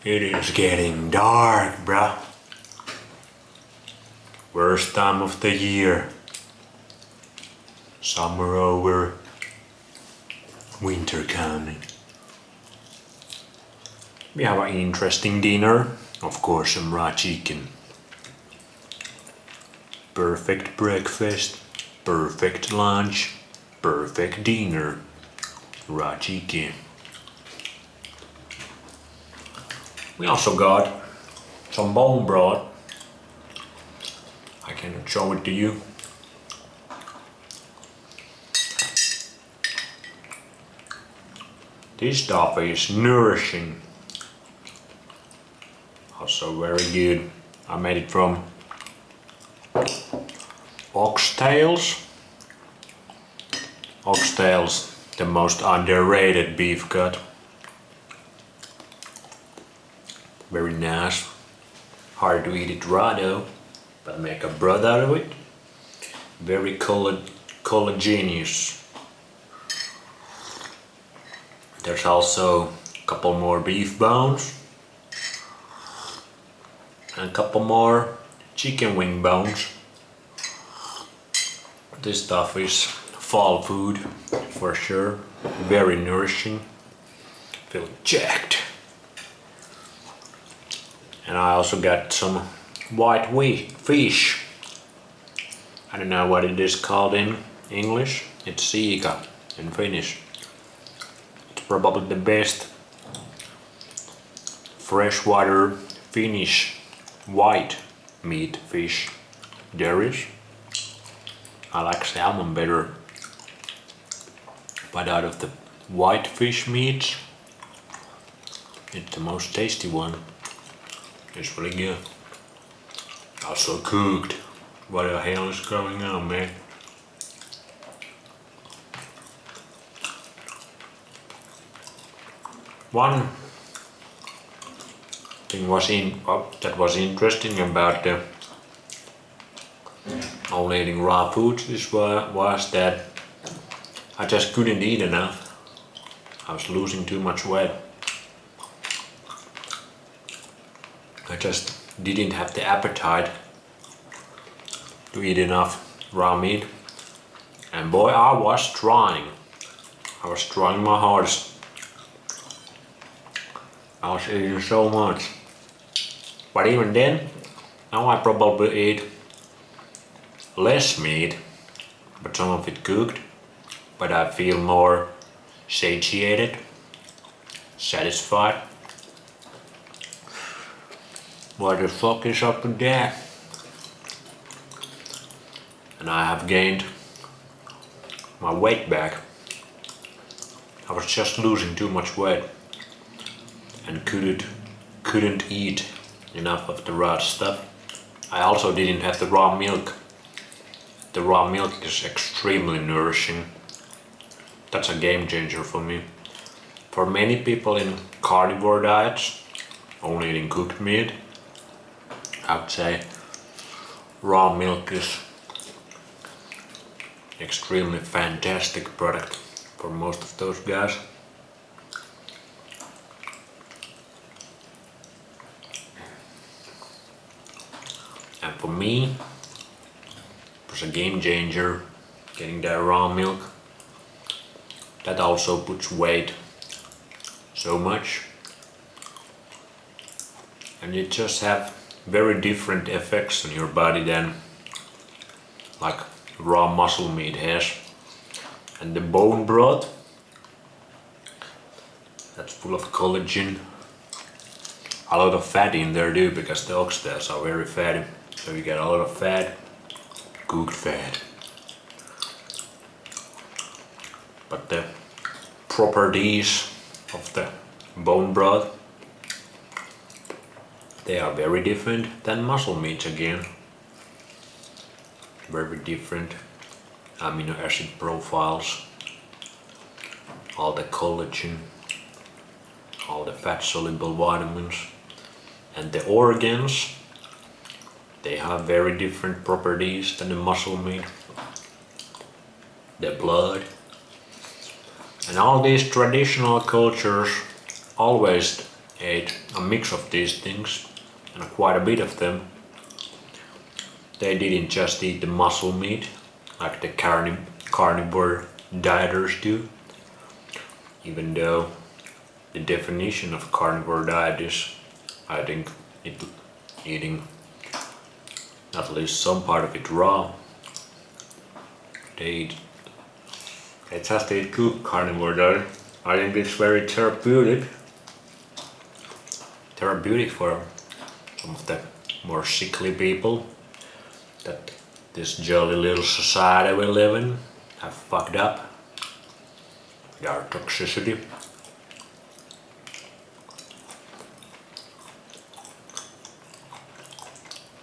It is getting dark, bruh. Worst time of the year. Summer over, winter coming. We have an interesting dinner. Of course, some raw chicken. Perfect breakfast, perfect lunch, perfect dinner. Raw chicken. We also got some bone broth. I can show it to you. This stuff is nourishing. Also very good. I made it from oxtails. Oxtails, the most underrated beef cut. Very nice. Hard to eat it raw though, but make a broth out of it. Very collagenous. There's also a couple more beef bones and a couple more chicken wing bones. This stuff is fall food for sure. Very nourishing. Feel jacked. And I also got some white fish. I don't know what it is called in English. It's siika in Finnish. It's probably the best freshwater Finnish white meat fish there is. I like salmon better, but out of the white fish meats, it's the most tasty one. It's really good. Also cooked. What the hell is going on, man? One thing that was interesting about the only eating raw foods was that I just couldn't eat enough. I was losing too much weight. I just didn't have the appetite to eat enough raw meat. And boy, I was trying. I was trying my hardest. I was eating so much. But even then, now I probably eat less meat, but some of it cooked. But I feel more satiated, satisfied. What the fuck is up with that? And I have gained my weight back. I was just losing too much weight and couldn't eat enough of the raw stuff. I also didn't have the raw milk. The raw milk is extremely nourishing. That's a game changer for me. For many people in carnivore diets, only eating cooked meat, I would say raw milk is extremely fantastic product for most of those guys. And for me, it was a game changer getting that raw milk. That also puts weight so much. And you just have very different effects on your body than like raw muscle meat has. And the bone broth, that's full of collagen. A lot of fat in there too, because the oxtails are very fatty. So you get a lot of fat, cooked fat. But the properties of the bone broth, they are very different than muscle meats again. Very different amino acid profiles, all the collagen, all the fat soluble vitamins, and the organs, they have very different properties than the muscle meat. The blood, and all these traditional cultures always ate a mix of these things, and quite a bit of them, they didn't just eat the muscle meat like the carnivore dieters do, even though the definition of carnivore diet is, I think, eating at least some part of it raw. They just eat cooked carnivore diet. I think it's very therapeutic for some of the more sickly people that this jolly little society we live in have fucked up with our toxicity.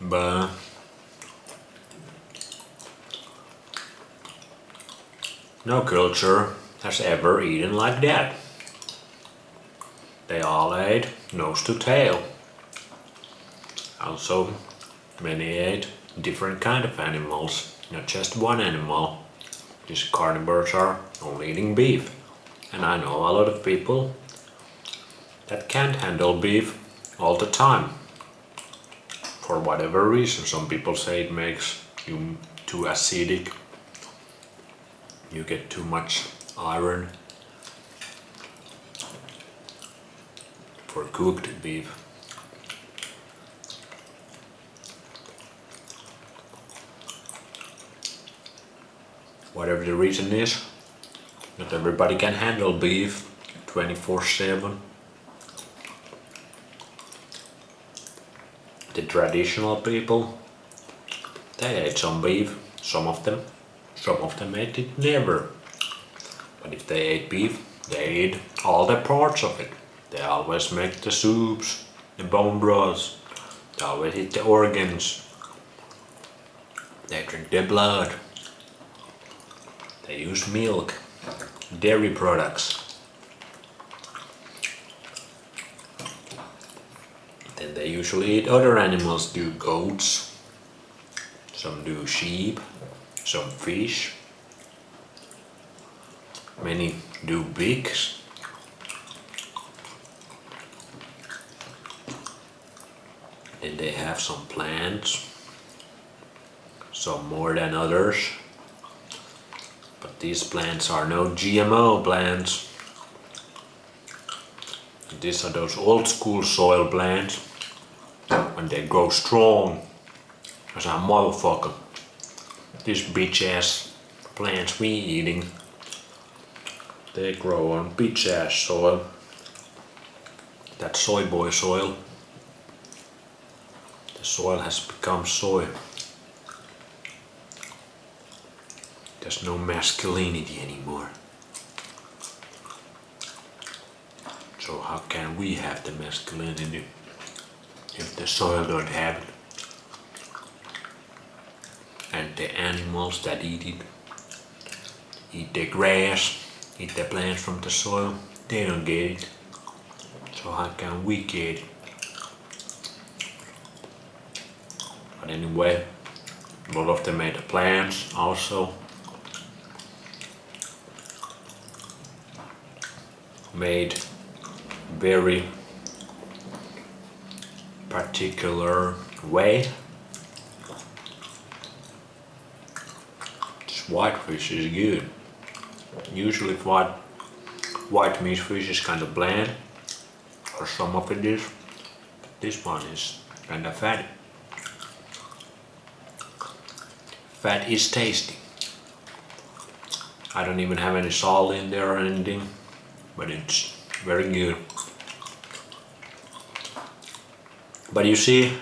But no culture has ever eaten like that. They all ate nose to tail. Also, many ate different kind of animals, not just one animal. These carnivores are only eating beef. And I know a lot of people that can't handle beef all the time. For whatever reason, some people say it makes you too acidic. You get too much iron for cooked beef. Whatever the reason is, not everybody can handle beef 24/7. The traditional people, they ate some beef, some of them ate it never. But if they ate beef, they ate all the parts of it. They always make the soups, the bone broths, they always eat the organs, they drink the blood, they use milk, dairy products. Then they usually eat other animals, do goats, some do sheep, some fish, many do pigs. Then they have some plants, some more than others. But these plants are no GMO plants. These are those old school soil plants. When they grow strong as a motherfucker. These bitch ass plants we eating, they grow on bitch ass soil. That soy boy soil. The soil has become soy. There's no masculinity anymore. So how can we have the masculinity if the soil don't have it? And the animals that eat it, eat the grass, eat the plants from the soil, they don't get it. So how can we get it? But anyway, a lot of them ate the plants also. Made very particular way. This whitefish is good. Usually white meat fish is kind of bland, or some of it is. This one is kind of fatty. Fat is tasty. I don't even have any salt in there or anything, but it's very good. But you see,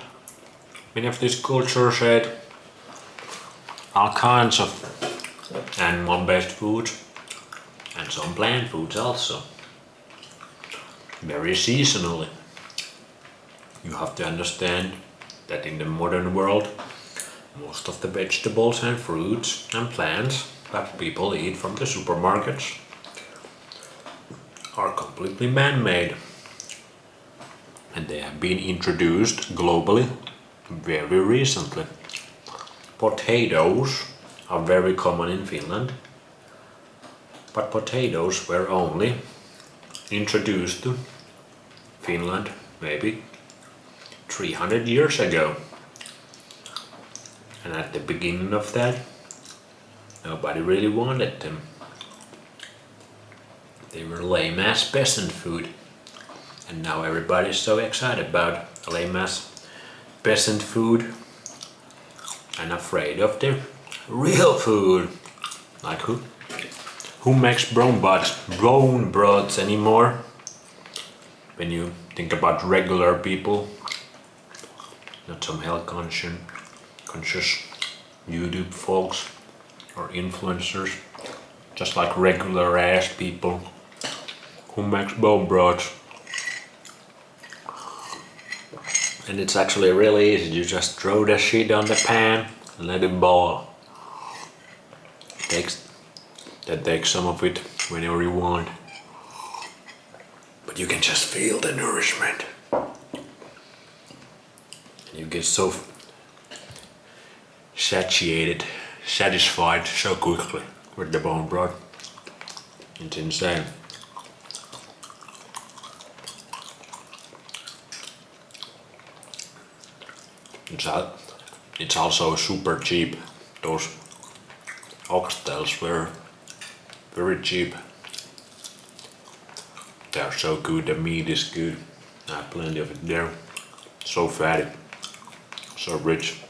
many of these cultures ate all kinds of animal-based foods and some plant foods also. Very seasonally. You have to understand that in the modern world, most of the vegetables and fruits and plants that people eat from the supermarkets are completely man-made, and they have been introduced globally very recently. Potatoes are very common in Finland, but potatoes were only introduced to Finland, maybe 300 years ago. And at the beginning of that, nobody really wanted them. They were lame ass peasant food. And now everybody's so excited about lame ass peasant food and afraid of the real food. Like who makes bone broths anymore? When you think about regular people, not some health conscious YouTube folks or influencers, just like regular ass people. Who makes bone broths? And it's actually really easy. You just throw the shit on the pan and let it boil. Take some of it whenever you want. But you can just feel the nourishment. You get so satisfied so quickly with the bone broth. It's insane. It's also super cheap. Those oxtails were very cheap. They are so good, the meat is good. I have plenty of it there. So fatty, so rich.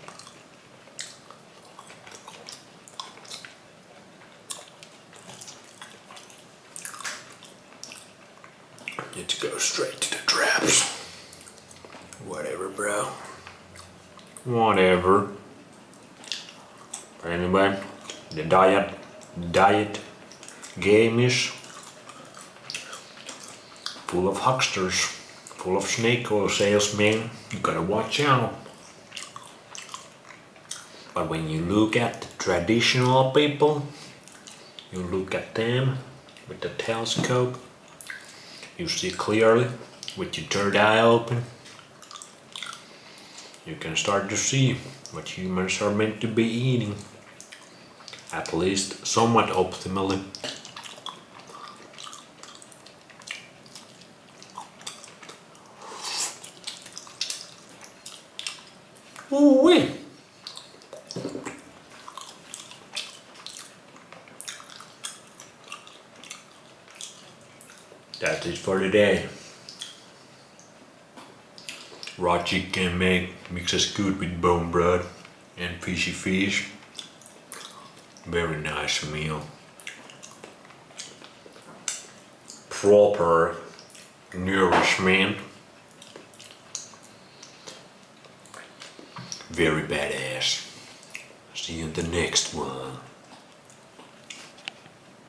Let's go straight to the traps. Whatever, bro. Whatever. But anyway, the diet game is full of hucksters, full of snake oil salesmen. You gotta watch out. But when you look at the traditional people, you look at them with the telescope, you see clearly with your third eye open. You can start to see what humans are meant to be eating, at least somewhat optimally. Ooh-wee! That's it for today. Raw chicken mixes good with bone broth and fishy fish. Very nice meal. Proper nourishment. Very badass. See you in the next one.